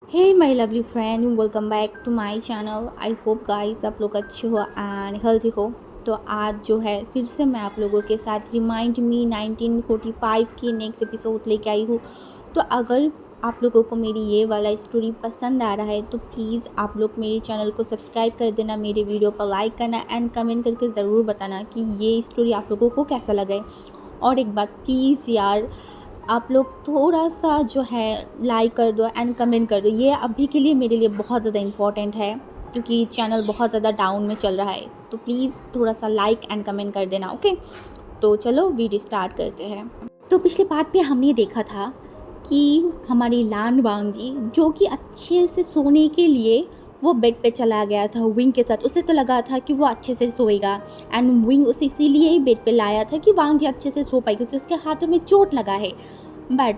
Hey my lovely friend, welcome back to my channel. I hope guys आप लोग अच्छे हो एंड हेल्थी हो। तो आज जो है फिर से मैं आप लोगों के साथ रिमाइंड मी 1945 की नेक्स्ट एपिसोड लेके आई हूँ। तो अगर आप लोगों को मेरी ये वाला स्टोरी पसंद आ रहा है तो प्लीज़ आप लोग मेरे चैनल को सब्सक्राइब कर देना, मेरे वीडियो पर लाइक करना एंड कमेंट करके ज़रूर बताना कि ये स्टोरी आप लोगों को कैसा लगे। और एक बात प्लीज़ यार, आप लोग थोड़ा सा जो है लाइक कर दो एंड कमेंट कर दो। ये अभी के लिए मेरे लिए बहुत ज़्यादा इम्पॉर्टेंट है क्योंकि चैनल बहुत ज़्यादा डाउन में चल रहा है। तो प्लीज़ थोड़ा सा लाइक एंड कमेंट कर देना, ओके। तो चलो वीडियो स्टार्ट करते हैं। तो पिछले पार्ट में हमने देखा था कि हमारी लान वांग जी जो कि अच्छे से सोने के लिए वो बेड पे चला गया था विंग के साथ। उसे तो लगा था कि वो अच्छे से सोएगा एंड विंग उसे इसीलिए ही बेड पे लाया था कि वांग जी अच्छे से सो पाए क्योंकि उसके हाथों में चोट लगा है। बट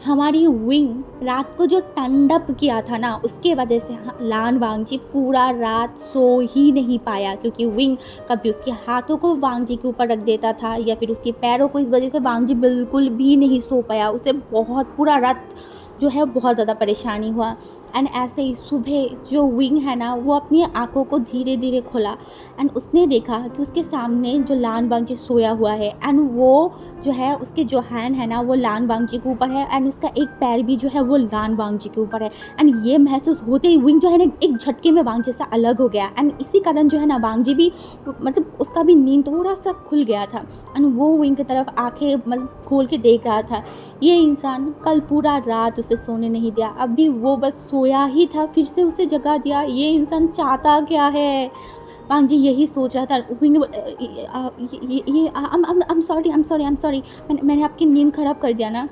हमारी विंग रात को जो टंडप किया था ना, उसके वजह से लान वांगजी पूरा रात सो ही नहीं पाया क्योंकि विंग कभी उसके हाथों को वांगजी के ऊपर रख देता था या फिर उसके पैरों को। इस वजह से वांगजी बिल्कुल भी नहीं सो पाया। उसे बहुत पूरा रात जो है बहुत ज़्यादा परेशानी हुआ। एंड ऐसे ही सुबह जो विंग है ना, वो अपनी आंखों को धीरे धीरे खोला एंड उसने देखा कि उसके सामने जो लान वांगजी सोया हुआ है एंड वो जो है उसके जो हैंड है ना वो लान वांगजी के ऊपर है एंड उसका एक पैर भी जो है वो लान वांगजी के ऊपर है। एंड ये महसूस होते ही विंग जो है ना एक झटके में वांगजी से अलग हो गया एंड इसी कारण जो है ना वांगजी भी मतलब उसका भी नींद थोड़ा सा खुल गया था एंड वो विंग की तरफ आंखें मतलब खोल के देख रहा था। ये इंसान कल पूरा रात उसे सोने नहीं दिया, अभी वो बस सोया ही था फिर से उसे जगा दिया। ये इंसान चाहता क्या है? वांग जी यही सोच रहा था। विंग ये आई एम सॉरी, मैंने आपकी नींद ख़राब कर दिया ना।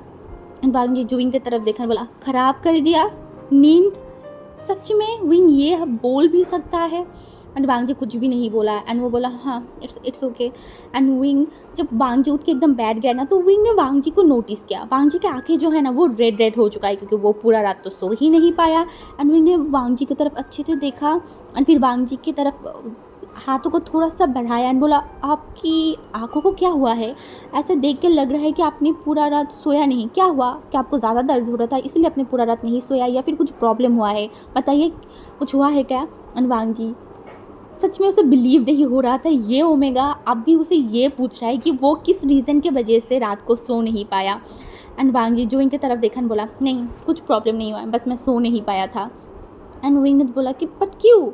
वांग जी जो विंग की तरफ देखा बोला, ख़राब कर दिया नींद? सच में विंग ये बोल भी सकता है? एंड वांग जी कुछ भी नहीं बोला एंड वो बोला हाँ इट्स ओके। एंड विंग जब वांग जी उठ के एकदम बैठ गया ना, तो विंग ने वांग जी को नोटिस किया। वांग जी की आंखें जो है ना वो रेड रेड हो चुका है क्योंकि वो पूरा रात तो सो ही नहीं पाया। एंड विंग ने वांग जी की तरफ अच्छे से देखा एंड फिर वांग जी की तरफ हाथों को थोड़ा सा बढ़ाया एंड बोला, आपकी आंखों को क्या हुआ है? ऐसे देख के लग रहा है कि आपने पूरा रात सोया नहीं। क्या हुआ? क्या आपको ज़्यादा दर्द हो रहा था इसलिए आपने पूरा रात नहीं सोया या फिर कुछ प्रॉब्लम हुआ है? बताइए कुछ हुआ है क्या? एंड वांग जी सच में उसे बिलीव नहीं हो रहा था। ये ओमेगा अब भी उसे ये पूछ रहा है कि वो किस रीज़न की वजह से रात को सो नहीं पाया। एंड वांग जी जो इनकी तरफ देखा बोला, नहीं कुछ प्रॉब्लम नहीं हुआ, बस मैं सो नहीं पाया था। एंड विंग ने बोला कि बट क्यों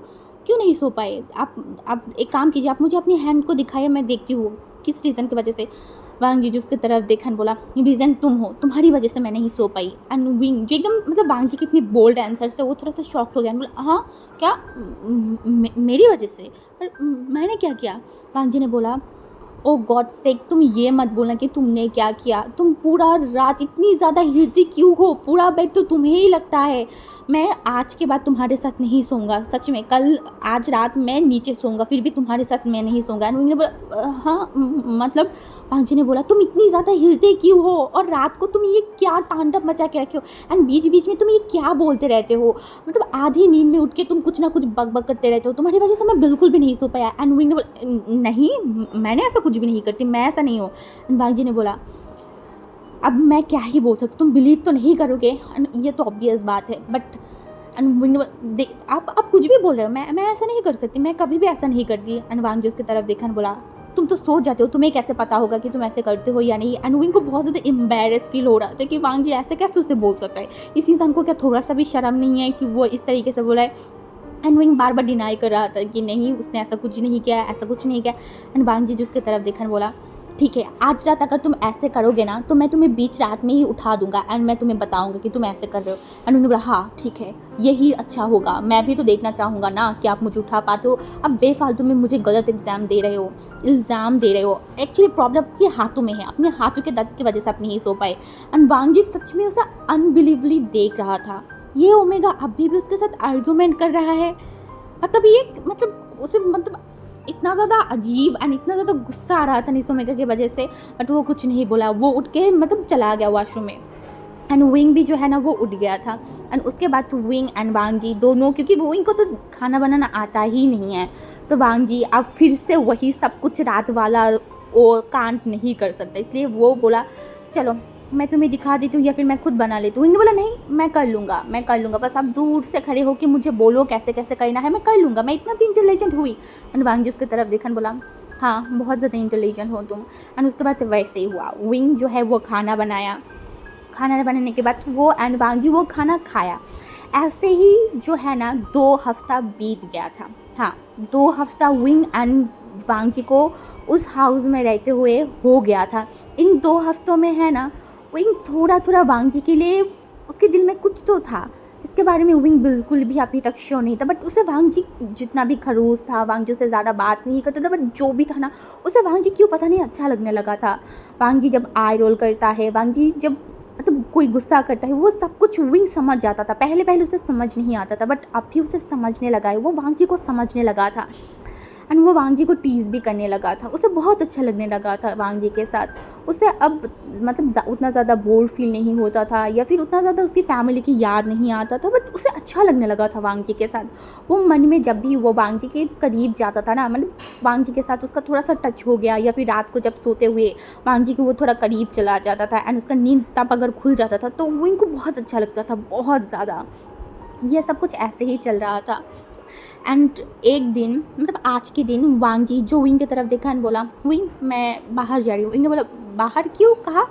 क्यों नहीं सो पाए? आप एक काम कीजिए, आप मुझे अपनी हैंड को दिखाइए, मैं देखती हूँ किस रीज़न की वजह से। वांग जी जो उसकी तरफ देखा बोला, रीज़न तुम हो, तुम्हारी वजह से मैं नहीं सो पाई। एंड विंग जो एकदम मतलब वांग जी की इतनी बोल्ड आंसर से वो थोड़ा सा शॉक्ड हो गया। बोला हाँ क्या मेरी वजह से? पर मैंने क्या किया? वांग जी ने बोला, ओ गॉड सेक, तुम ये मत बोलना कि तुमने क्या किया। तुम पूरा रात इतनी ज़्यादा हिलती क्यों हो? पूरा बेड तो तुम्हें ही लगता है। मैं आज के बाद तुम्हारे साथ नहीं सोऊंगा, सच में। कल आज रात मैं नीचे सोऊंगा फिर भी तुम्हारे साथ मैं नहीं सोऊंगा। एंड ने बोला हाँ मतलब। पांची ने बोला, तुम इतनी ज़्यादा हिलते क्यों हो और रात को तुम ये क्या तांडव मचा के रखे हो? एंड बीच बीच में तुम ये क्या बोलते रहते हो? मतलब आधी नींद में उठ के तुम कुछ ना कुछ बक बक करते रहते हो। तुम्हारी वजह से मैं बिल्कुल भी नहीं सो पाया। एंड विंग ने बोला, नहीं मैंने ऐसा कुछ भी नहीं करती, मैं ऐसा नहीं हूँ। बाग जी ने बोला, अब मैं क्या ही बोल सकती, तुम बिलीव तो नहीं करोगे। ये तो ऑब्वियस बात है बट आप कुछ भी बोल रहे हो, मैं ऐसा नहीं कर सकती, मैं कभी भी ऐसा नहीं करती। एंड वांग जी उसकी तरफ देखा बोला, तुम तो सो जाते हो, तुम्हें कैसे पता होगा कि तुम ऐसे करते हो या नहीं? एंड विंग को बहुत ज़्यादा एम्बेरस फील हो रहा था कि वांग जी ऐसे कैसे उसे बोल सकता है। इस इंसान को क्या थोड़ा सा भी शर्म नहीं है कि वो इस तरीके से बोला है? And wing bar bar deny कर रहा था कि नहीं उसने ऐसा कुछ नहीं किया, ऐसा कुछ नहीं किया। एंड वांग जी जो उसकी तरफ देखा बोला, ठीक है आज रात अगर तुम ऐसे करोगे ना तो मैं तुम्हें बीच रात में ही उठा दूंगा एंड मैं तुम्हें बताऊंगा कि तुम ऐसे कर रहे हो। एंड उन्होंने बोला हाँ ठीक है यही अच्छा होगा, मैं भी तो देखना चाहूँगा ना कि आप मुझे उठा पाते हो। अब बेफालतू में मुझे गलत इल्ज़ाम दे रहे हो, एक्चुअली प्रॉब्लम ये हाथों में है, अपने हाथों के दर्द की वजह से आप नहीं सो पाए। एंड वांग जी सच में उसे अनबिलीवली देख रहा था। ये ओमेगा अभी भी उसके साथ आर्ग्यूमेंट कर रहा है। मतलब ये मतलब उसे मतलब इतना ज़्यादा अजीब एंड इतना ज़्यादा गुस्सा आ रहा था निस ओमेगा की वजह से। बट वो कुछ नहीं बोला, वो उठ के मतलब चला गया वॉशरूम में। एंड विंग भी जो है ना वो उठ गया था। एंड उसके बाद तो विंग एंड वांग जी दोनों, क्योंकि विंग को तो खाना बनाना आता ही नहीं है, तो वांग जी अब फिर से वही सब कुछ रात वाला वो कांड नहीं कर सकता, इसलिए वो बोला चलो मैं तुम्हें दिखा देती हूँ या फिर मैं खुद बना लेती हूँ। विंग ने बोला नहीं, मैं कर लूँगा, बस आप दूर से खड़े हो कि मुझे बोलो कैसे कैसे करना है, मैं कर लूँगा, मैं इतना तो इंटेलिजेंट हुई। एंड वांग जी उसकी तरफ देखा, बोला हाँ बहुत ज़्यादा इंटेलिजेंट हो तुम। एंड उसके बाद वैसे ही हुआ, विंग जो है वो खाना बनाया, खाना बनाने के बाद वो एंड वांग जी वो खाना खाया। ऐसे ही जो है ना 2 हफ्ता बीत गया था। हाँ, 2 हफ्ता विंग एंड वांग जी को उस हाउस में रहते हुए हो गया था। इन 2 हफ्तों में है ना विंग थोड़ा थोड़ा वांग जी के लिए, उसके दिल में कुछ तो था जिसके बारे में विंग बिल्कुल भी अभी तक श्योर नहीं था। बट उसे वांग जी जितना भी खड़ूस था, वांग जी उससे ज़्यादा बात नहीं करता था, बट जो भी था ना उसे वांग जी क्यों पता नहीं अच्छा लगने लगा था। वांग जी जब आई रोल करता है, वांग जी जब मतलब कोई गुस्सा करता है, वो सब कुछ विंग समझ जाता था। पहले पहले उसे समझ नहीं आता था, बट अभी उसे समझने लगा है, वो वांग जी को समझने लगा था। एंड वो वांग जी को टीज़ भी करने लगा था, उसे बहुत अच्छा लगने लगा था वांग जी के साथ। उसे अब मतलब उतना ज़्यादा बोर फील नहीं होता था या फिर उतना ज़्यादा उसकी फैमिली की याद नहीं आता था, बट उसे अच्छा लगने लगा था वांग जी के साथ। वो मन में जब भी वो वांग जी के करीब जाता था ना, मतलब वांग जी के साथ उसका थोड़ा सा टच हो गया, या फिर रात को जब सोते हुए वांग जी के वो थोड़ा करीब चला जाता था एंड उसका नींद तब अगर खुल जाता था तो वो इनको बहुत अच्छा लगता था, बहुत ज़्यादा। ये सब कुछ ऐसे ही चल रहा था। एंड एक दिन मतलब आज के दिन वांग जी जो विंग की तरफ देखा एंड बोला विंग मैं बाहर जा रही हूँ। विंग ने बोला बाहर क्यों, कहा?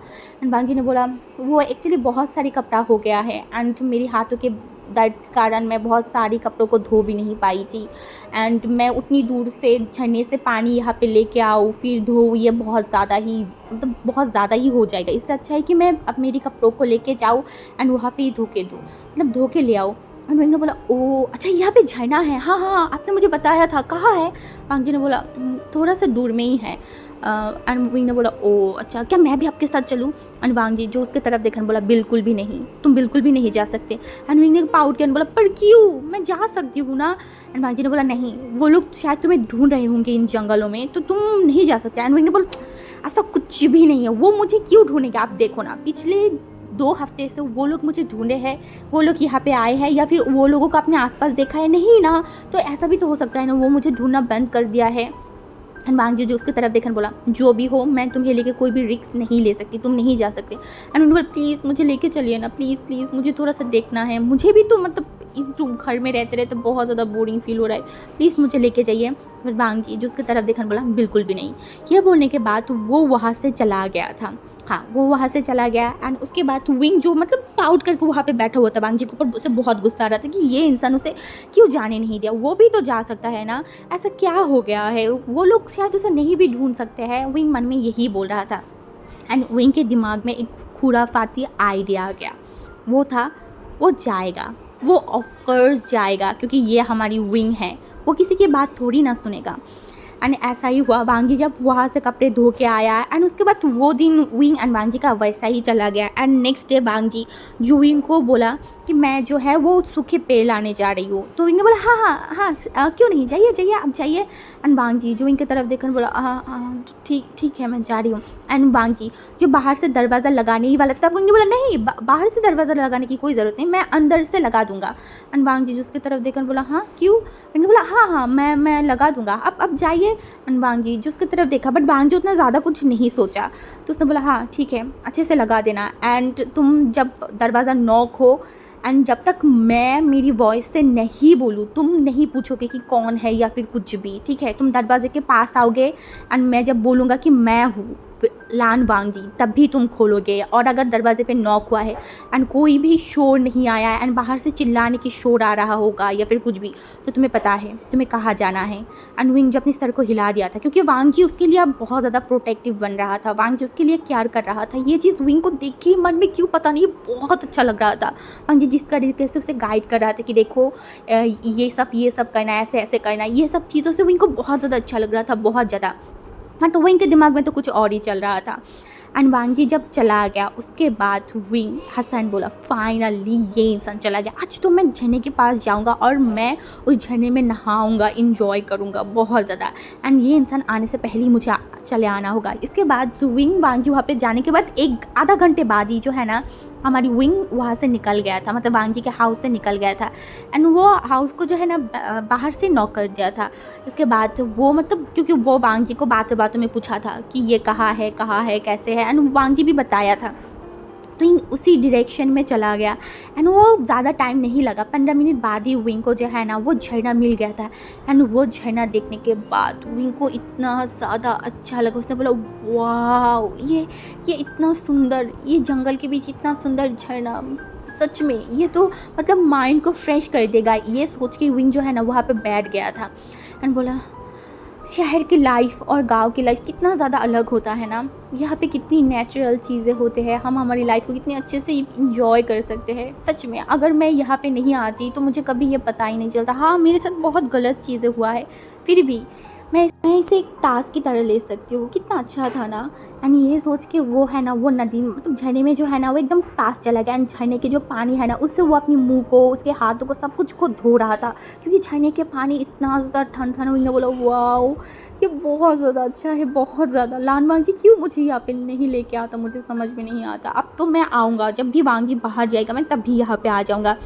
एंड वांग जी ने बोला वो एक्चुअली बहुत सारी कपड़ा हो गया है एंड मेरे हाथों के दर्द के कारण मैं बहुत सारी कपड़ों को धो भी नहीं पाई थी, एंड मैं उतनी दूर से झरने से पानी यहाँ पे लेके आऊँ फिर धो, ये बहुत ज़्यादा ही मतलब बहुत ज़्यादा ही हो जाएगा। इससे अच्छा है कि मैं अब मेरी कपड़ों को लेके जाऊँ एंड वहाँ पे ही धो के दूँ, मतलब धो के ले आऊँ। एंड विंग ने बोला ओ अच्छा यहाँ पे झरना है, हाँ हाँ आपने मुझे बताया था, कहाँ है? वांग जी ने बोला थोड़ा सा दूर में ही है। एंड विंग ने बोला ओ अच्छा, क्या मैं भी आपके साथ चलूँ? एंड वांग जी जो उसके तरफ देखने बोला बिल्कुल भी नहीं, तुम बिल्कुल भी नहीं जा सकते। एंड विंग ने पाउट किया, बोला पर क्यों, मैं जा सकती हूँ ना। एंड वांग जी ने बोला नहीं, वो लोग शायद तुम्हें ढूंढ रहे होंगे इन जंगलों में, तो तुम नहीं जा सकते। एंड विंग ने बोला ऐसा कुछ भी नहीं है, वो मुझे क्यों ढूंढेंगे, आप देखो ना पिछले 2 हफ्ते से वो लोग मुझे ढूंढे हैं, वो लोग यहाँ पे आए हैं, या फिर वो लोगों को अपने आसपास देखा है नहीं ना, तो ऐसा भी तो हो सकता है ना वो मुझे ढूंढना बंद कर दिया है। एंड वांग जी जो उसकी तरफ देखकर बोला जो भी हो मैं तुम्हें लेके कोई भी रिस्क नहीं ले सकती, तुम नहीं जा सकते। एंड उन्होंने बोला प्लीज़ मुझे लेके चलिए ना, प्लीज़ प्लीज़ मुझे थोड़ा सा देखना है, मुझे भी तो मतलब इस घर में रहते रहते बहुत ज़्यादा बोरिंग फील हो रहा है, प्लीज़ मुझे लेके जाइए। फिर वांग जी जो उसकी तरफ देखकर बोला बिल्कुल भी नहीं। यह बोलने के बाद वो वहाँ से चला गया था। हाँ वो वहाँ से चला गया एंड उसके बाद विंग जो मतलब पाउट करके वहाँ पे बैठा हुआ था वांग जी के ऊपर, उसे बहुत गुस्सा आ रहा था कि ये इंसान उसे क्यों जाने नहीं दिया, वो भी तो जा सकता है ना, ऐसा क्या हो गया है, वो लोग शायद उसे नहीं भी ढूंढ सकते हैं। विंग मन में यही बोल रहा था एंड विंग के दिमाग में एक खुराफाती आइडिया आ गया, वो था वो जाएगा, वो ऑफकोर्स जाएगा क्योंकि ये हमारी विंग है, वो किसी की बात थोड़ी ना सुनेगा। एंड ऐसा ही हुआ, वांग जी जब वहाँ से कपड़े धो के आया एंड उसके बाद वो दिन विंग एंड वांग जी का वैसा ही चला गया। एंड नेक्स्ट डे वांग जी जो विंग को बोला कि मैं जो है वो सूखे पेड़ लाने जा रही हूँ, तो विंग ने बोला हाँ हाँ हाँ क्यों नहीं, जाइए जाइए आप जाइए। एंड वांग जी जो विंग की तरफ देखकर बोला हाँ ठीक ठीक है मैं जा रही हूँ। एंड वांग जी जो बाहर से दरवाज़ा लगाने ही वाला था, विंग ने बोला नहीं बाहर से दरवाज़ा लगाने की कोई ज़रूरत नहीं, मैं अंदर से लगा दूंगा। एंड वांग जी जो उसकी तरफ देखकर बोला हाँ क्यों? विंग ने बोला हाँ हाँ मैं लगा दूंगा, अब जाइए। एंड वांग जी जो उसकी तरफ देखा, बट वांग जी उतना ज़्यादा कुछ नहीं सोचा, तो उसने बोला हाँ ठीक है अच्छे से लगा देना, एंड तुम जब दरवाज़ा नॉक हो एंड जब तक मैं मेरी वॉइस से नहीं बोलूँ तुम नहीं पूछोगे कि कौन है या फिर कुछ भी, ठीक है? तुम दरवाजे के पास आओगे एंड मैं जब बोलूँगा कि मैं हूँ लान वांग जी तभी तुम खोलोगे, और अगर दरवाजे पे नॉक हुआ है एंड कोई भी शोर नहीं आया एंड बाहर से चिल्लाने की शोर आ रहा होगा या फिर कुछ भी, तो तुम्हें पता है तुम्हें कहाँ जाना है। एंड विंग जो अपनी सर को हिला दिया था क्योंकि वांग जी उसके लिए अब बहुत ज़्यादा प्रोटेक्टिव बन रहा था, वांग जी उसके लिए केयर कर रहा था। ये चीज़ विंग को देख के मन में क्यों पता नहीं बहुत अच्छा लग रहा था। वांग जी जिस तरीके से उसे गाइड कर रहा था कि देखो ये सब करना है, ऐसे ऐसे करना है, ये सब चीज़ों से विंग को बहुत ज़्यादा अच्छा लग रहा था, बहुत ज़्यादा। हाँ तो विंग के दिमाग में तो कुछ और ही चल रहा था। एंड वांग जी जब चला गया उसके बाद विंग हसन बोला फाइनली ये इंसान चला गया, आज तो मैं झरने के पास जाऊंगा और मैं उस झरने में नहाऊंगा, इंजॉय करूंगा बहुत ज़्यादा, एंड ये इंसान आने से पहले ही मुझे चले आना होगा। इसके बाद विंग वांग जी वहाँ पे जाने के बाद एक आधा घंटे बाद ही जो है ना हमारी विंग वहाँ से निकल गया था, मतलब वांग जी के हाउस से निकल गया था एंड वो हाउस को जो है ना बाहर से नॉक कर दिया था। इसके बाद वो मतलब क्योंकि वो वांग जी को बातों बातों में पूछा था कि ये कहाँ है कैसे है, एंड वांग जी भी बताया था तो इन उसी डायरेक्शन में चला गया। एंड वो ज़्यादा टाइम नहीं लगा, 15 मिनट बाद ही विंग को जो है ना वो झरना मिल गया था। एंड वो झरना देखने के बाद विंग को इतना ज़्यादा अच्छा लगा, उसने बोला वाह ये इतना सुंदर, ये जंगल के बीच इतना सुंदर झरना, सच में ये तो मतलब माइंड को फ्रेश कर देगा। ये सोच के विंग जो है ना वहाँ पे बैठ गया था। एंड बोला शहर की लाइफ और गांव की लाइफ कितना ज़्यादा अलग होता है ना, यहाँ पे कितनी नेचुरल चीज़ें होते हैं, हम हमारी लाइफ को कितने अच्छे से इंजॉय कर सकते हैं। सच में अगर मैं यहाँ पे नहीं आती तो मुझे कभी ये पता ही नहीं चलता। हाँ, मेरे साथ बहुत गलत चीज़ें हुआ है, फिर भी मैं इसे एक टास्क की तरह ले सकती हूँ। कितना अच्छा था ना। एंड ये सोच के वो है ना वो नदी मतलब झरने में जो है ना वो एकदम पास चला गया। एंड झरने के जो पानी है ना उससे वो अपनी मुंह को, उसके हाथों को, सब कुछ को धो रहा था, क्योंकि झरने के पानी इतना ज़्यादा ठंड था ना। उन्होंने बोला वाओ ये बहुत ज़्यादा अच्छा है, बहुत ज़्यादा। लान वांग जी क्यों मुझे यहाँ पे नहीं लेके आता, मुझे समझ में नहीं आता। अब तो मैं आऊँगा, जब भी वांग जी बाहर जाएगा मैं तभी यहाँ पे आ जाऊँगा।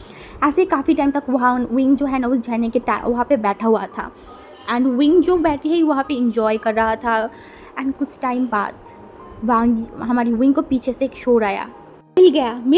ऐसे काफ़ी टाइम तक वहाँ विंग जो है ना उस झरने के वहाँ पे बैठा हुआ था। एंड विंग जो बैठी है वहाँ पे इंजॉय कर रहा था। एंड कुछ टाइम बाद हमारी विंग को पीछे से एक शोर आया, मिल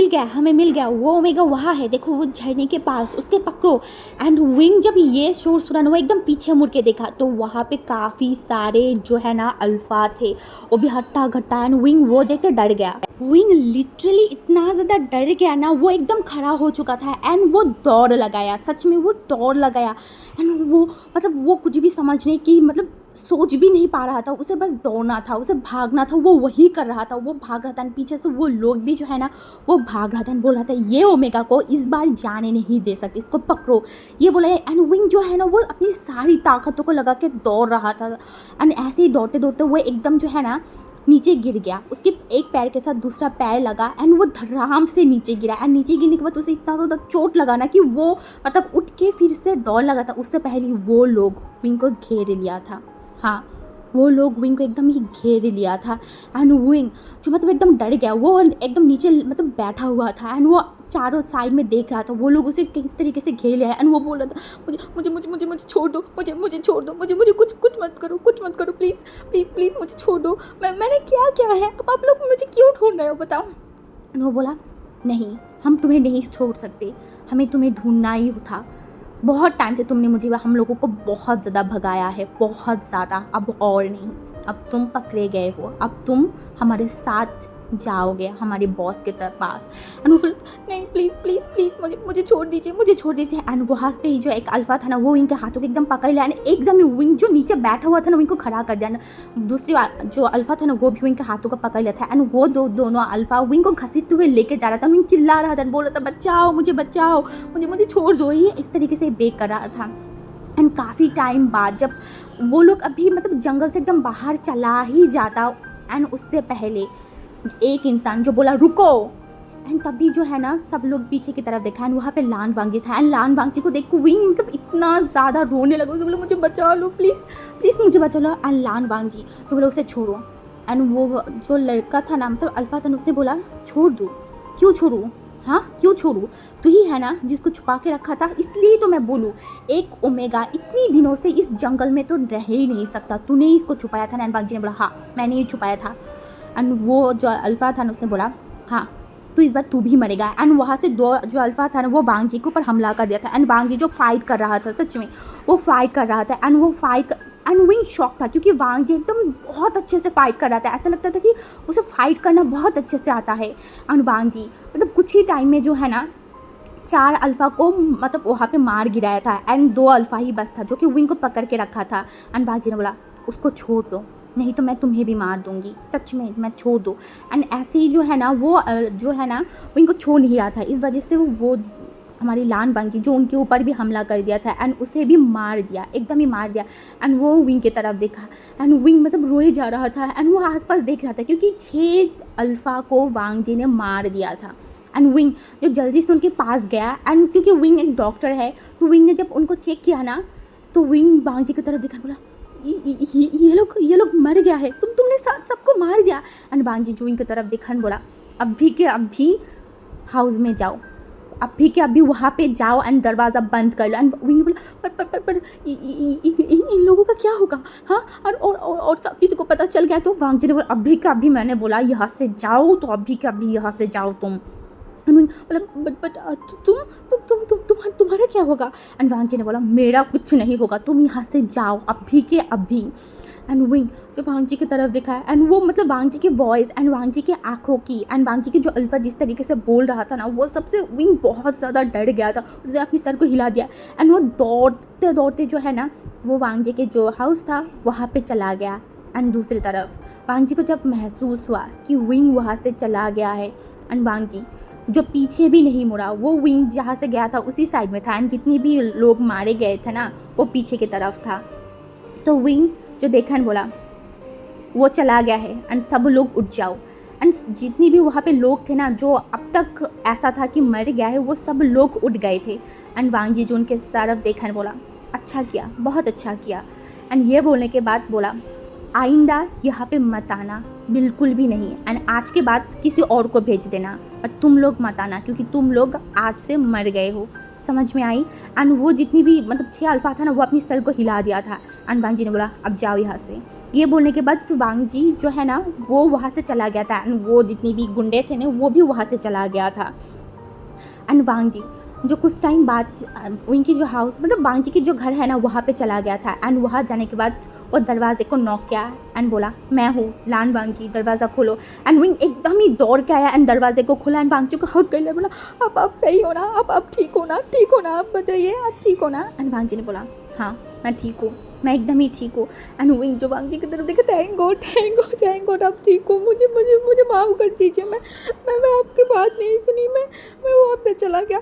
गया, हमें मिल गया, वो ओमेगा वहाँ है, देखो वो झरने के पास, उसके पकड़ो। एंड विंग जब ये शोर सुना ना वो एकदम पीछे मुड़ के देखा तो वहाँ पे काफ़ी सारे जो है ना अल्फा थे, वो भी हट्टा घट्टा। एंड विंग वो देख के डर गया। विंग लिटरली इतना ज़्यादा डर गया ना, वो एकदम खड़ा हो चुका था। एंड वो दौड़ लगाया, सच में वो दौड़ लगाया। एंड वो मतलब वो कुछ भी समझने की मतलब सोच भी नहीं पा रहा था, उसे बस दौड़ना था, उसे भागना था, वो वही कर रहा था, वो भाग रहा था। पीछे से वो लोग भी जो है ना वो भाग रहा था। बोल रहा था ये ओमेगा को इस बार जाने नहीं दे सकती, इसको पकड़ो, ये बोला। एंड विंग जो है ना वो अपनी सारी ताकतों को लगा के दौड़ रहा था। एंड ऐसे ही दौड़ते दौड़ते वो एकदम जो है ना नीचे गिर गया। उसके एक पैर के साथ दूसरा पैर लगा एंड वो धड़ाम से नीचे गिरा। एंड नीचे गिरने के बाद उसे इतना ज़्यादा चोट लगा ना कि वो मतलब उठ के फिर से दौड़ लगा था। उससे पहले वो लोग विंग को घेर लिया था। हाँ, वो लोग विंग को एकदम ही घेर लिया था। एंड विंग जो मतलब एकदम डर गया, वो एकदम नीचे मतलब बैठा हुआ था। एंड वो चारों साइड में देख रहा था, वो लोग उसे किस तरीके से घेर लिया है। एंड वो बोल रहा था मुझे मुझे मुझे मुझे मुझे छोड़ दो, मुझे छोड़ दो, मुझे कुछ मत करो प्लीज़ प्लीज़ प्लीज़ मुझे छोड़ दो। मैंने क्या है, अब आप लोग मुझे क्यों ढूंढ रहे हो बताओ। एंड वो बोला नहीं, हम तुम्हें नहीं छोड़ सकते, हमें तुम्हें ढूंढना ही था। बहुत टाइम से तुमने मुझे हम लोगों को बहुत ज़्यादा भगाया है, बहुत ज़्यादा, अब और नहीं। अब तुम पकड़े गए हो, अब तुम हमारे साथ जाओगे हमारे बॉस के पास। एंड वो नहीं प्लीज़ मुझे छोड़ दीजिए। एंड वहाँ पे जो एक अल्फा था ना वो विंग के हाथों को एकदम पकड़ लिया। एंड एकदम ही विंग जो नीचे बैठा हुआ था ना विंग को खड़ा कर दिया। दूसरी जो अल्फा था ना वो भी विंग के हाथों को पकड़ लिया था। एंड वो दोनों अल्फा विंग को घसीटते हुए लेके जा रहा था। विंग चिल्ला रहा था, बोल रहा था बचाओ, मुझे छोड़ दो, ये इस तरीके से बेक कर रहा था। एंड काफ़ी टाइम बाद जब वो लोग अभी मतलब जंगल से एकदम बाहर चला ही जाता, एंड उससे पहले एक इंसान जो बोला रुको। एंड तभी जो है ना सब लोग पीछे की तरफ देखा। एंड वहाँ पे लान वांगजी था। एंड लान वांगजी को देख विंग मतलब इतना ज़्यादा रोने लगा। उसे बोला मुझे बचा लो, प्लीज़ मुझे बचा लो। एंड लान वांगजी जो बोला उसे छोड़ो। एंड वो जो लड़का था ना मतलब अल्फा था, उसने बोला छोड़ दो, क्यों छोड़ू, हाँ क्यों छोड़ू, तू ही है ना जिसको छुपा के रखा था, इसलिए तो मैं बोलूँ एक ओमेगा इतनी दिनों से इस जंगल में तो रह ही नहीं सकता, तूने ही इसको छुपाया था। एंड वांगजी ने बोला हाँ मैंने ही छुपाया था। एंड वो जो अल्फा था ना उसने बोला हाँ तो इस बार तू भी मरेगा। एंड वहाँ से दो जो अल्फा था ना वो वांग जी के ऊपर हमला कर दिया था। एंड वांग जी जो फाइट कर रहा था, सच में वो फाइट कर रहा था। एंड विंग शॉक था क्योंकि वांग जी एकदम बहुत अच्छे से फाइट कर रहा था। ऐसा लगता था कि उसे फाइट करना बहुत अच्छे से आता है। एंड वांग जी मतलब कुछ ही टाइम में जो है ना 4 अल्फा को मतलब वहाँ पे मार गिराया था। एंड 2 अल्फा ही बस था जो कि विंग को पकड़ के रखा था। एंड वांग जी ने बोला उसको छोड़ दो, नहीं तो मैं तुम्हें भी मार दूंगी, सच में मैं छोड़ दो। एंड ऐसे ही जो है ना वो जो है ना वो इनको छोड़ नहीं रहा था। इस वजह से वो हमारी लान वांगजी जो उनके ऊपर भी हमला कर दिया था एंड उसे भी मार दिया, एकदम ही मार दिया। एंड वो विंग की तरफ देखा एंड विंग मतलब रोए जा रहा था। एंड वो आसपास देख रहा था क्योंकि 6 अल्फा को वांगजी ने मार दिया था। एंड विंग जो जल्दी से उनके पास गया। एंड क्योंकि विंग एक डॉक्टर है तो विंग ने जब उनको चेक किया ना तो विंग वांगजी की तरफ देखा, बोला ये लोग मर गया है, तुमने सबको मार दिया। एंड वांगजी जो विंग की तरफ देखा बोला अभी के अभी हाउस में जाओ, अभी के अभी वहाँ पे जाओ एंड दरवाज़ा बंद कर लो। एंड विंग बोला पर इन लोगों का क्या होगा, हाँ, और सब किसी को पता चल गया तो? वांग जी ने बोला अभी का अभी मैंने बोला यहाँ से जाओ, तो अभी का अभी यहाँ से जाओ तुम। बोला बट तुम्हारा क्या होगा? एंड वांग जी ने बोला मेरा कुछ नहीं होगा, तुम यहाँ से जाओ अभी के अभी। एंड विंग जो वांग जी की तरफ देखा है एंड वो मतलब वांग जी की वॉइस एंड वांग जी की आंखों की एंड वांग जी की जो अल्फा जिस तरीके से बोल रहा था ना, वो सबसे विंग बहुत ज़्यादा डर गया था। उसने अपनी सर को हिला दिया एंड वो दौड़ते दौड़ते जो है ना, वो वांग जी के जो हाउस था वहाँ पे चला गया। एंड दूसरी तरफ वांग जी को जब महसूस हुआ कि विंग वहाँ से चला गया है एंड वांग जी जो पीछे भी नहीं मुड़ा, वो विंग जहाँ से गया था उसी साइड में था एंड जितनी भी लोग मारे गए थे ना वो पीछे की तरफ था। तो विंग जो देखा एंड बोला वो चला गया है एंड सब लोग उठ जाओ। एंड जितनी भी वहाँ पे लोग थे ना जो अब तक ऐसा था कि मर गया है, वो सब लोग उठ गए थे। एंड वांग जी जो उनके तरफ देखा एंड बोला अच्छा किया, बहुत अच्छा किया। एंड ये बोलने के बाद बोला आइंदा यहाँ पे मत आना, बिल्कुल भी नहीं। एंड आज के बाद किसी और को भेज देना, और तुम लोग मत आना क्योंकि तुम लोग आज से मर गए हो, समझ में आई? एंड वो जितनी भी मतलब 6 अल्फा था ना, वो अपनी सर को हिला दिया था। एंड वांग जी ने बोला अब जाओ यहाँ से। ये बोलने के बाद तो वांग जी जो है ना वो वहाँ से चला गया था एंड वो जितनी भी गुंडे थे ना वो भी वहाँ से चला गया था। एंड वांग जी जो कुछ टाइम बाद उनकी जो हाउस मतलब वांग जी की जो घर है ना वहाँ पे चला गया था। एंड वहाँ जाने के बाद वो दरवाजे को नॉक किया एंड बोला मैं हूँ लान वांग जी, दरवाज़ा खोलो। एंड विंग एकदम ही दौड़ के आया एंड दरवाजे को खोला एंड वांग जी को हक कर लिया, बोला अब सही हो ना, अब ठीक हो ना, ठीक हो ना, अब बताइए अब ठीक हो ना? एंड वांग जी ने बोला हाँ मैं ठीक हूँ, मैं एकदम ही ठीक हूँ। एंड विंग जो वांग जी की तरफ देखा थैंक गॉड अब ठीक हूँ, मुझे माफ़ कर दीजिए, मैं आपकी बात नहीं सुनी, मैं वहाँ पे चला गया,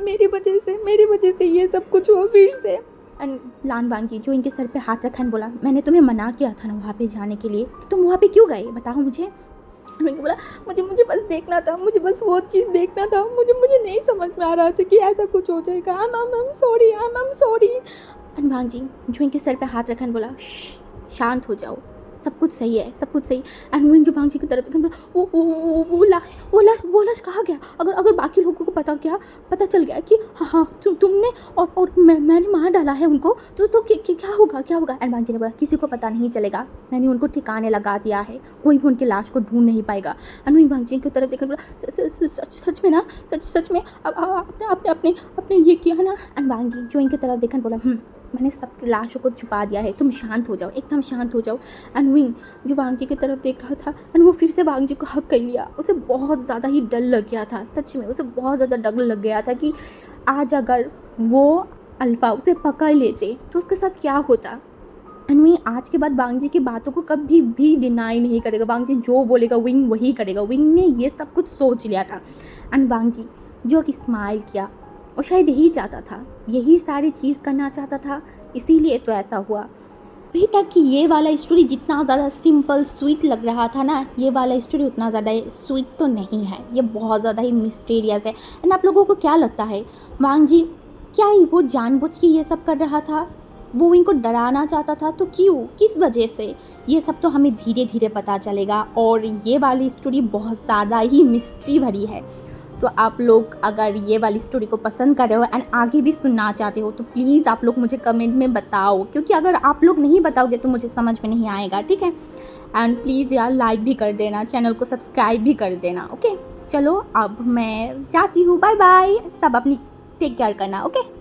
मेरी वजह से ये सब कुछ हुआ फिर से। एंड लान वांग जी जो इनके सर पे हाथ रखा बोला मैंने तुम्हें मना किया था ना वहाँ पे जाने के लिए, तो तुम वहाँ पे क्यों गए बताओ मुझे? मैंने बोला मुझे बस देखना था, मुझे बस वो चीज़ देखना था, मुझे नहीं समझ में आ रहा था कि ऐसा कुछ हो जाएगा। I'm sorry। एंड वांग जी जो इनके सर पे हाथ रखा बोला शांत हो जाओ, सब कुछ सही है, सब कुछ सही। एंड विंग जो वांग जी की तरफ देखा बोला वो लाश कहाँ गया? अगर बाकी लोगों को पता चल गया कि हाँ तुमने और मैंने मार डाला है उनको, तो क्या होगा? एंड वांग जी ने बोला किसी को पता नहीं चलेगा, मैंने उनको ठिकाने लगा दिया है, कोई भी उनकी लाश को ढूंढ नहीं पाएगा। एंड विंग वांग जी की तरफ देखा बोला सच में ना, सच में आपने ये किया ना? एंड वांग जी जो इनकी तरफ देखा बोला मैंने सबकी लाशों को छुपा दिया है, तुम शांत हो जाओ, एकदम शांत हो जाओ। एंड विंग जो वांग जी की तरफ देख रहा था एंड वो फिर से वांग जी को हक कर लिया। उसे बहुत ज़्यादा ही डर लग गया था, सच में उसे बहुत ज़्यादा डर लग गया था कि आज अगर वो अल्फ़ा उसे पकड़ लेते तो उसके साथ क्या होता। एंड विंग आज के बाद वांग जी की बातों को कभी भी डिनाई नहीं करेगा, वांग जी जो बोलेगा विंग वही करेगा। विंग ने ये सब कुछ सोच लिया था। एंड वांग जी जो कि स्माइल किया, वो शायद यही चाहता था, यही सारी चीज़ करना चाहता था, इसीलिए तो ऐसा हुआ। अभी तक कि ये वाला स्टोरी जितना ज़्यादा सिंपल स्वीट लग रहा था ना, ये वाला स्टोरी उतना ज़्यादा स्वीट तो नहीं है, ये बहुत ज़्यादा ही मिस्टीरियस है। एंड आप लोगों को क्या लगता है वांग जी क्या वो जानबूझ के ये सब कर रहा था? वो इनको डराना चाहता था? तो क्यों, किस वजह से? ये सब तो हमें धीरे धीरे पता चलेगा। और ये वाली स्टोरी बहुत ज़्यादा ही मिस्ट्री भरी है। तो आप लोग अगर ये वाली स्टोरी को पसंद कर रहे हो एंड आगे भी सुनना चाहते हो तो प्लीज़ आप लोग मुझे कमेंट में बताओ, क्योंकि अगर आप लोग नहीं बताओगे तो मुझे समझ में नहीं आएगा, ठीक है? एंड प्लीज़ यार लाइक भी कर देना, चैनल को सब्सक्राइब भी कर देना, ओके? चलो अब मैं जाती हूँ, बाय बाय। सब अपनी टेक केयर करना, ओके?